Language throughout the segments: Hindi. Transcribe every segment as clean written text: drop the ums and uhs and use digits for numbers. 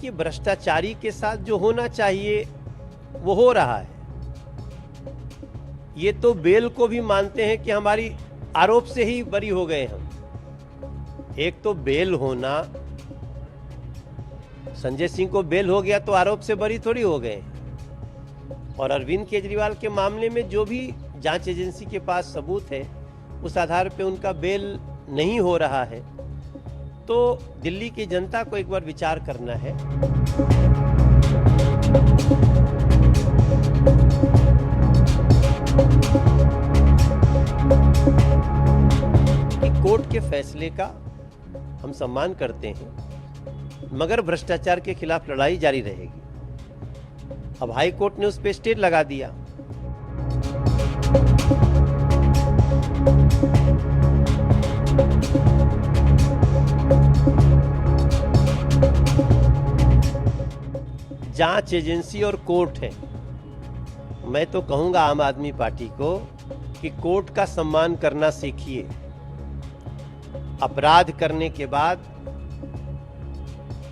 देखिए, भ्रष्टाचारी के साथ जो होना चाहिए वो हो रहा है। ये तो बेल को भी मानते हैं कि हमारी आरोप से ही बरी हो गए हम। एक तो बेल होना, संजय सिंह को बेल हो गया तो आरोप से बरी थोड़ी हो गए। और अरविंद केजरीवाल के मामले में जो भी जांच एजेंसी के पास सबूत है, उस आधार पे उनका बेल नहीं हो रहा है। तो दिल्ली की जनता को एक बार विचार करना है। कि कोर्ट के फैसले का हम सम्मान करते हैं, मगर भ्रष्टाचार के खिलाफ लड़ाई जारी रहेगी। अब हाई कोर्ट ने उस पर स्टे लगा दिया। जांच एजेंसी और कोर्ट है। मैं तो कहूंगा आम आदमी पार्टी को कि कोर्ट का सम्मान करना सीखिए। अपराध करने के बाद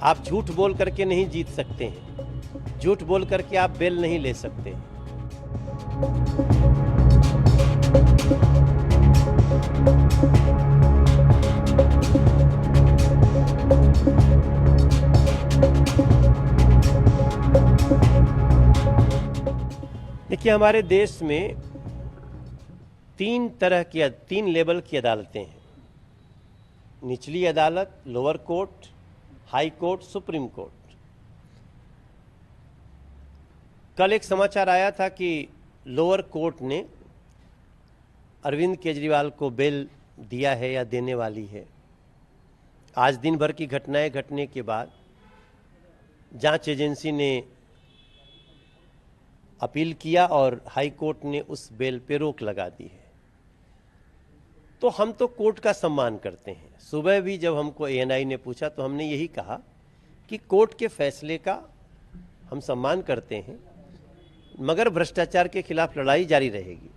आप झूठ बोल करके नहीं जीत सकते हैं, झूठ बोल करके आप बेल नहीं ले सकते। देखिए, हमारे देश में तीन लेवल की अदालतें हैं। निचली अदालत, lower court, high court, supreme court. कल एक समाचार आया था कि लोअर कोर्ट ने अरविंद केजरीवाल को बेल दिया है या देने वाली है। आज दिन भर की घटनाएं घटने के बाद जांच एजेंसी ने अपील किया और हाई कोर्ट ने उस बेल पे रोक लगा दी है। तो हम तो कोर्ट का सम्मान करते हैं। सुबह भी जब हमको एएनआई ने पूछा तो हमने यही कहा कि कोर्ट के फैसले का हम सम्मान करते हैं, मगर भ्रष्टाचार के खिलाफ लड़ाई जारी रहेगी।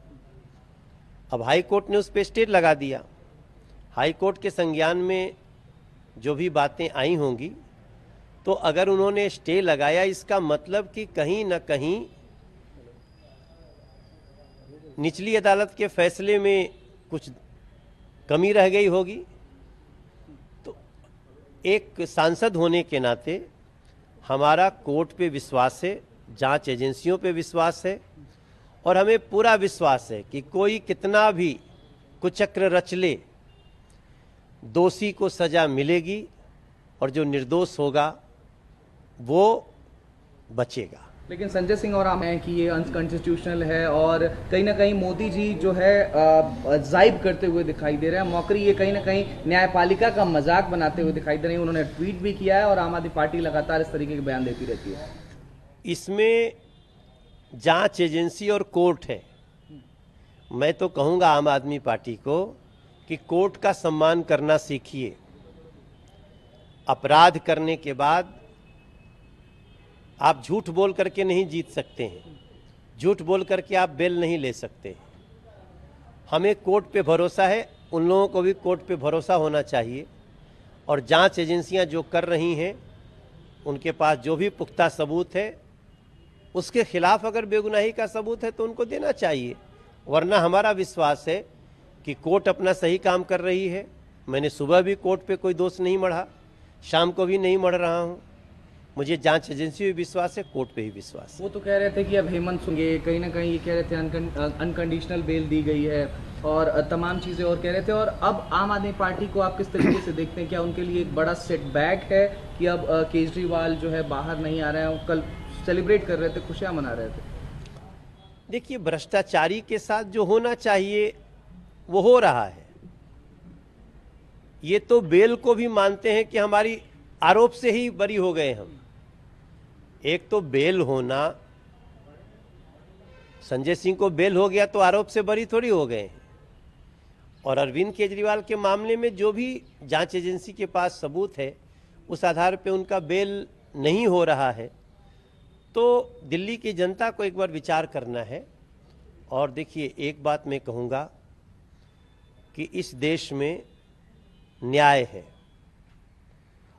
अब हाई कोर्ट ने उस पर स्टे लगा दिया। हाई कोर्ट के संज्ञान में जो भी बातें आई होंगी, तो अगर उन्होंने स्टे लगाया, इसका मतलब कि कहीं ना कहीं निचली अदालत के फैसले में कुछ कमी रह गई होगी। तो एक सांसद होने के नाते हमारा कोर्ट पे विश्वास है, जांच एजेंसियों पे विश्वास है, और हमें पूरा विश्वास है कि कोई कितना भी कुचक्र रच ले, दोषी को सजा मिलेगी और जो निर्दोष होगा वो बचेगा। लेकिन संजय सिंह और आम है कि ये अनकॉन्स्टिट्यूशनल है और कहीं ना कहीं मोदी जी जो है जाइब करते हुए दिखाई दे रहे हैं। मौकरी ये कहीं ना कहीं न्यायपालिका का मजाक बनाते हुए दिखाई दे रहे हैं। उन्होंने ट्वीट भी किया है और आम आदमी पार्टी लगातार इस तरीके के बयान देती रहती है। इसमें जांच एजेंसी और कोर्ट है। मैं तो कहूंगा आम आदमी पार्टी को कि कोर्ट का सम्मान करना सीखिए। अपराध करने के बाद आप झूठ बोल करके नहीं जीत सकते हैं, झूठ बोल करके आप बेल नहीं ले सकते। हमें कोर्ट पे भरोसा है, उन लोगों को भी कोर्ट पे भरोसा होना चाहिए। और जांच एजेंसियां जो कर रही हैं, उनके पास जो भी पुख्ता सबूत है, उसके खिलाफ अगर बेगुनाही का सबूत है तो उनको देना चाहिए। वरना हमारा विश्वास है कि कोर्ट अपना सही काम कर रही है। मैंने सुबह भी कोर्ट पे कोई दोष नहीं मढ़ा, शाम को भी नहीं मढ़ रहा हूँ। मुझे जांच एजेंसी पे विश्वास है, कोर्ट पे ही विश्वास है। वो तो कह रहे थे कि अब हेमंत सोरेन कहीं ना कहीं ये कह रहे थे अनकंडीशनल बेल दी गई है और तमाम चीज़ें और कह रहे थे। और अब आम आदमी पार्टी को आप किस तरीके से देखते हैं? क्या उनके लिए एक बड़ा सेटबैक है कि अब केजरीवाल जो है बाहर नहीं आ रहे हैं? कल सेलिब्रेट कर रहे थे, खुशियाँ मना रहे थे। देखिए, भ्रष्टाचारी के साथ जो होना चाहिए वो हो रहा है। ये तो बेल को भी मानते हैं कि हमारी आरोप से ही बरी हो गए हम। एक तो बेल होना, संजय सिंह को बेल हो गया तो आरोप से बरी थोड़ी हो गए। और अरविंद केजरीवाल के मामले में जो भी जांच एजेंसी के पास सबूत है, उस आधार पे उनका बेल नहीं हो रहा है। तो दिल्ली की जनता को एक बार विचार करना है। और देखिए, एक बात मैं कहूँगा कि इस देश में न्याय है,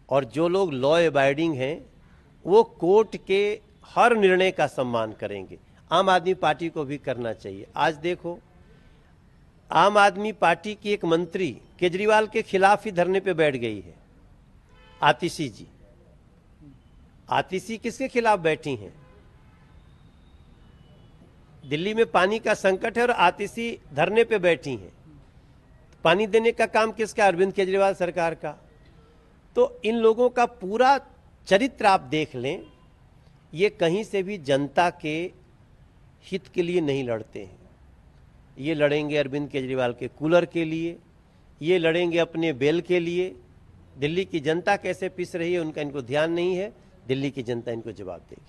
और जो लोग लॉ अबाइडिंग हैं वो कोर्ट के हर निर्णय का सम्मान करेंगे। आम आदमी पार्टी को भी करना चाहिए। आज देखो, आम आदमी पार्टी की एक मंत्री केजरीवाल के खिलाफ ही धरने पे बैठ गई है, आतिशी जी। आतिशी किसके खिलाफ बैठी हैं? दिल्ली में पानी का संकट है और आतिशी धरने पे बैठी हैं। पानी देने का काम किसका? अरविंद केजरीवाल सरकार का। तो इन लोगों का पूरा चरित्र आप देख लें, ये कहीं से भी जनता के हित के लिए नहीं लड़ते हैं। ये लड़ेंगे अरविंद केजरीवाल के कूलर के लिए, ये लड़ेंगे अपने बेल के लिए। दिल्ली की जनता कैसे पिस रही है उनका इनको ध्यान नहीं है। दिल्ली की जनता इनको जवाब देगी।